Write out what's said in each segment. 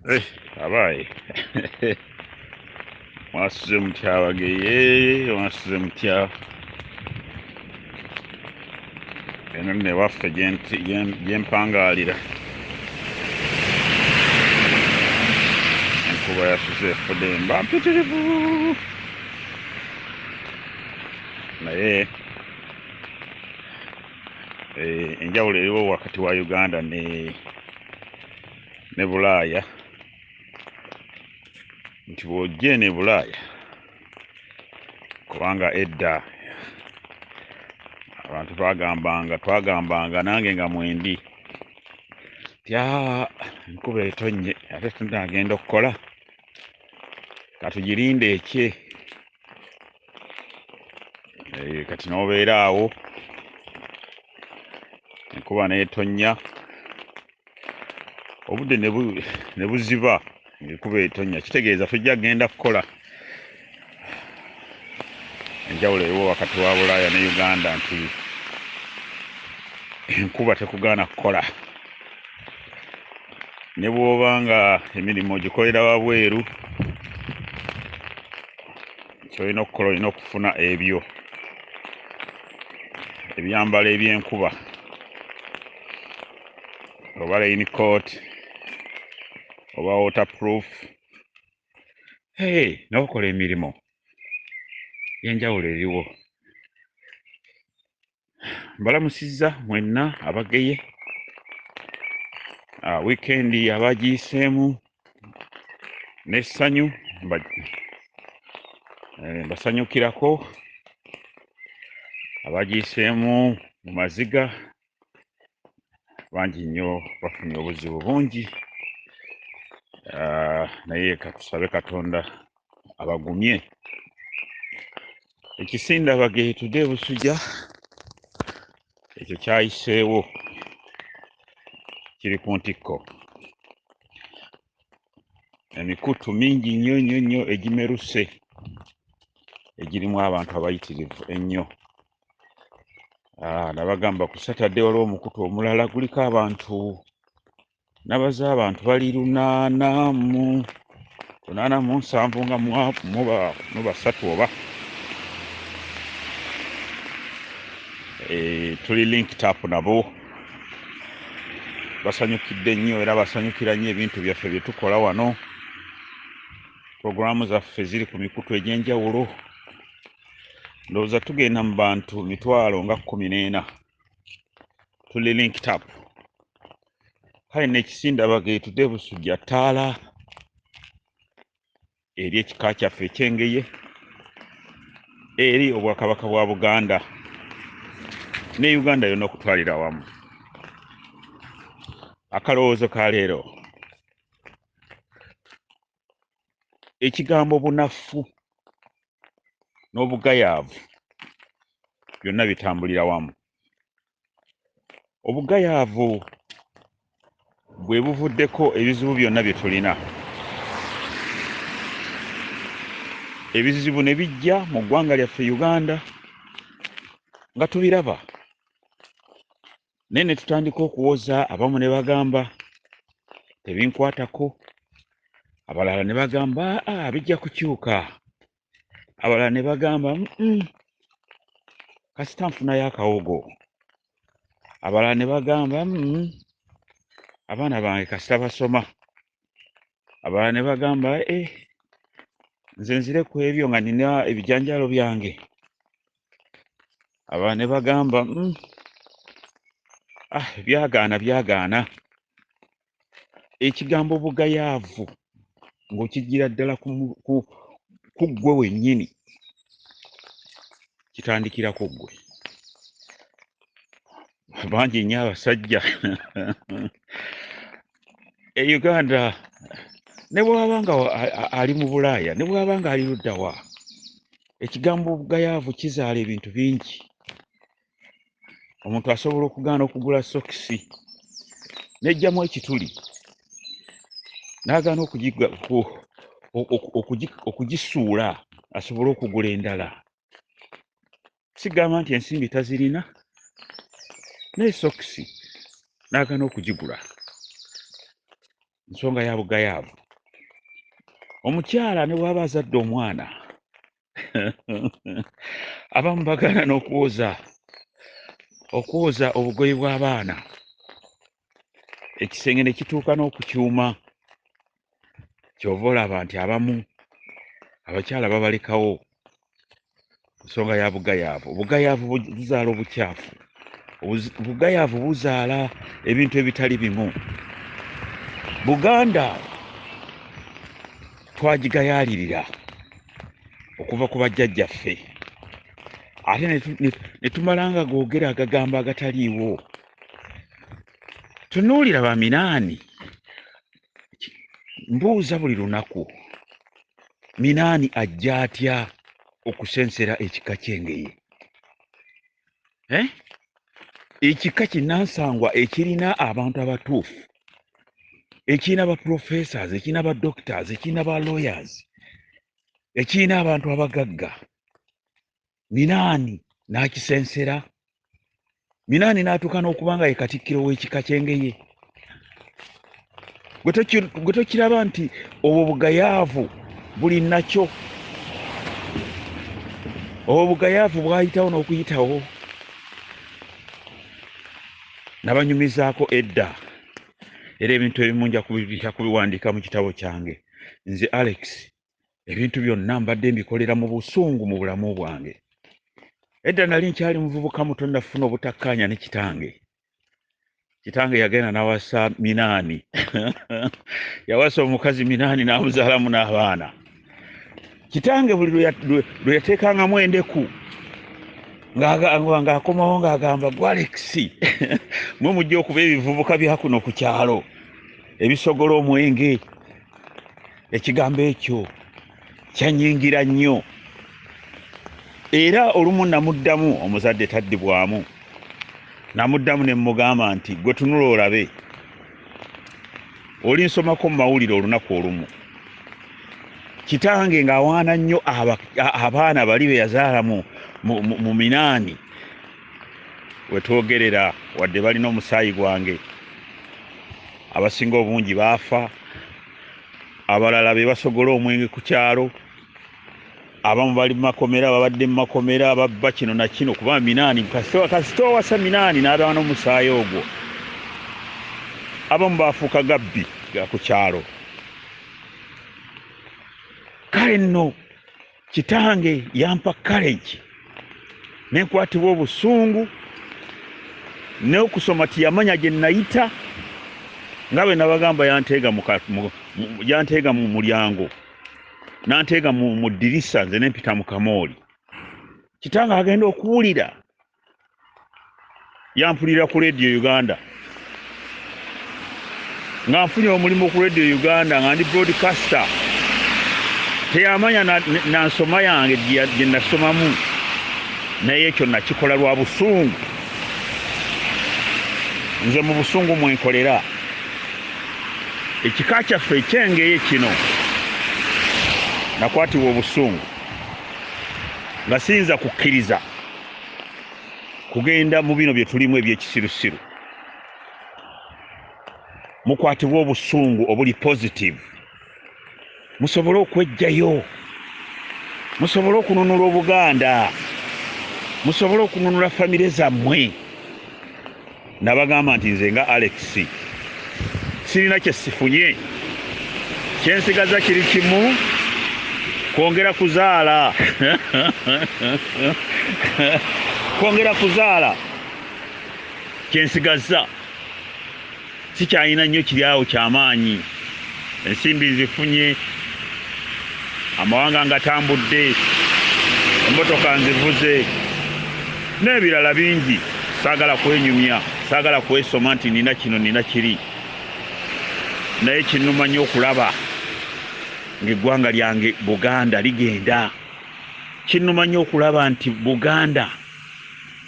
Abaye. Mwasuze mutya Abageye, mwasuze mutya. Eno ne waffe gyempangaalira. Enkuba yasuze efudde mba mpitirivu. Naye enjawulo eriwo wakati wa Uganda ne Bulaaya. Nti bw'ojja ne Bulaaya, kubanga edda abantu twagambanga nange nga mwendi tya enkuba etonnye ate tunagenda okukola katugirinde ekye. Kati n'obeera awo enkuba n'etonnya, obudde ne buziba enkuba etonnya, kitegeeza tujja kgenda kukola. Enjawulo eriwo wakati wa Bulaaya ne Uganda nti enkuba tekugaana kukola. Ne bw'oba nga emirimu gikolera wabweru, ky'olina okukola olina okufuna ebyo ebyambalo eby'enkuba, oba raincoat oba waterproof. N'okola emirimu y'enjawulo eriwo. Mbalamusizza mwenna Abageye. Wiikendi abagiyiseemu n'essanyu mbasanyukirako. Abagiyiseemu mu maziga bangi nnyo, bafunye obuzibu bungi. Naye katusabe Katonda abagumye. Ekisinda Abageye Tudde Busujja ekyo kyayiseewo, kiri ku ntikko. Emikutu mingi nnyo egimeruse, egirimu abantu abayitirivu ennyo. Nabagamba ku Saturday waliwo omukutu omulala guliko abantu, nabaze abantu bali 887 nga mu basatu oba. Tuli linked up nabo, basanyukidde nnyo era basanyukira nnyo ebintu byaffe bye tukola wano. Programu zaffe ziri ku mikutu egy'enjawulo. Ndowooza tugenda mu bantu 14,000. Tuli linked up. Kale n'ekisinda Abageye Tudde Busujja ttaala eri ekika kyaffe eky'Engeye, eri Obwakabaka bwa Buganda ne Uganda yonna okutwalira wamu. Akalowoozo ka leero, ekigambo bunafu n'obugayaavu byonna bitambulira wamu. Obugayaavu bwe buvuddeko ebizibu byonna bye tulina. Ebizibu ne bijja mu ggwanga lyaffe Uganda nga tubiraba, naye ne tutandika okuwoza. Abamu ne bagamba tebinkwatako, abalala ne bagamba bijja kukyuka, abalala ne bagamba kasita nfunayo akawogo, abalala ne bagamba abaana bange kasita basoma, abalala ne bagamba nze nzire ku ebyo nga nina ebijanjalo byange, abalala ne bagamba byagaana. Ekigambo bugayaavu ng'okigira ddala ku ggwe wennyini, kitandikira ku ggwe. Bangi nnyo abasajja Uganda, ne bw'aba nga ali mu Bulaaya, ne bw'aba nga ali ludda wa, ekigambo obugayaavu kizaala ebintu bingi. Omuntu asobola okugaana okugula sokisi n'ejjamu ekituli, n'agaana okugisuula asobole okugula endala. Sigamba nti ensimbi tazirina, naye sokisi n'agaana okugigula. nsonga ya bugayaavu. Omukyala ne bw'aba azadde omwana abamu bagaana n'okwoza obugoye bw'abaana, ekisenge ne kituuka n'okukyuma. Kyova olaba nti abamu abakyala babalekawo nsonga ya bugayaavu. Obugayaavu buzaala obukyafu, obugayaavu buzaala ebintu ebitali bimu. Buganda twagigayaalirira okuva ku bajjajjaffe, ate ne tumalanga googera agagambo agataliiwo. Tunuulira Baminaani, mbuuza buli lunaku, Minaani ajja atya okusensera ekika ky'Engeye? Ekika kinnansangwa ekirina abantu abatuufu, ekirina ba professors, ekirina ba doctors, ekirina ba lawyers, ekirina abantu abagagga. Minaani n'akisensera. Minaani n'atuuka n'okubanga ye katikkiro w'ekika ky'Engeye. Gwe tokiraba nti obwo bugayaavu buli nakyo? Obwo bugayaavu bwayitawo n'okuyitawo. Nabanyumizaako edda, era ebintu ebimu nja kubiwandiika mu kitabo kyange. Nze Alex, ebintu byonna mbadde mbikolera mu busungu mu bulamu bwange. Edda nali nkyali muvubuka muto, nafuna obutakkaanya ne kitange. Kitange yagenda n'awasa Minaani. Yawasa omukazi Minaani n'amuzaalamu n'abaana. Kitange buli lwe yateekangamu endeku ng'akomawo ng'agamba, gwe Alex, mwe mujja okuba ebivubuka bya kuno ku kyalo ebisogola omwenge. Ekigambo ekyo kyanyingira nnyo, era olumu namuddamu, omuzadde taddibwamu, namuddamu ne mmugamba nti gwe tunula olabe, oli nsomako mu mawulire olunaku olumu, kitange ng'awaana nnyo abaana bali be yazaala mu Minaani wetwogerera, wadde balina omusaayi gwange. Abasinga obungi baafa, abalala be basogola omwenge ku kyalo, abamu bali mu makomera, babadde mu makomera, babba kino na kino, kuba Minaani kasita owasa Minaani n'abaana omusaayi ogwo, abamu baafuuka gabbi ga ku kyalo. Kale nno kitange yampa courage, nenkwatibwa obusungu, n'okusoma tiyamanya gye nayita, nga bwe nabagamba yanteega mu mulyango, nanteega mu ddirisa, nze nempita mu kamooli. Kitange agenda okuwulira, yampulira ku Radio Uganda, nga nfunye omulimu ku Radio Uganda nga ndi broadcaster. Teyamanya na nsoma yange gye nasomamu, naye ekyo nakikola lwa busungu. Nze mu busungu mwenkolera. Ekika kyaffe eky'Engeye kino nakwatibwa obusungu nga siyinza kukkiriza kugenda mu bino bye tulimu eby'ekisirusiru. Mukwatibwa obusungu obuli positive, musobole okwejjayo, musobole okununula Obuganda, musobole okununula famire zammwe. Nabagamba nti nze nga Alex sirina kye sifunye, kyensigaza kiri kimu, kwongera kuzaala. Kwongera kuzaala kyensigaza, sikyalina nnyo kiri awo ky'amaanyi. Ensimbi nzifunye, amawanga ngatambudde, emmotoka nzivuze, n'ebirala bingi. Saagala kwenyumya, saagala kwesoma nti nina kino nina kiri, naye kinnuma nnyo okulaba ng'eggwanga lyange Buganda ligenda. Kinnuma nnyo okulaba nti Buganda,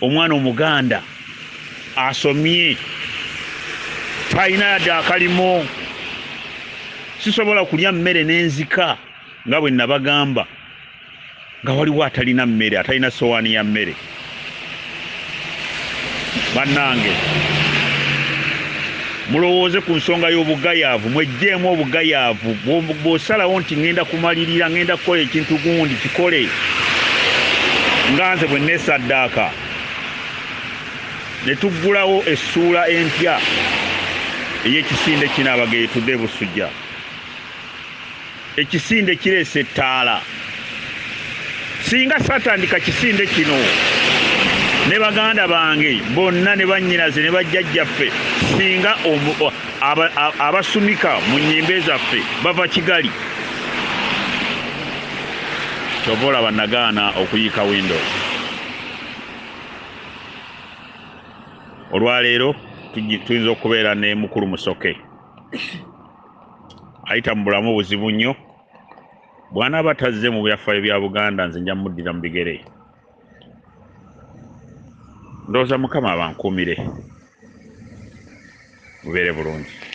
omwana Omuganda asomye, talina yadde akalimo. Sisobola kulya mmere n'enzika nga bwe nabagamba, nga waliwo atalina mmere, atalina sowaani ya mmere. Bannange, mulowooze ku nsonga y'obugayaavu mwejjeemu obugayaavu bw'osalawo nti ŋŋenda kumalirira ŋŋenda kukola ekintu gundi kikole nga nze bwe neesaddaaka ne tuggulawo essuula empya ey'ekisinde kino Abageye Tudde Busujja. Ekisinde kireese ettaala. Singa satandika kisinde kino ne baganda bange bonna ne bannyinaze ne bajjajjaffe singa abasumika mu nnyimbe zaffe bava Kigali kyova olaba nagaana okuyiika windo. Olwaleero tuyinza okubeera ne mukulu Musoke ayita mu bulamu buzibu nnyo. Bw'anaaba tazze mu byafaayo bya Buganda nze nja muddira mu bigere. Ndowooza Mukama abankuumire mubeere bulungi.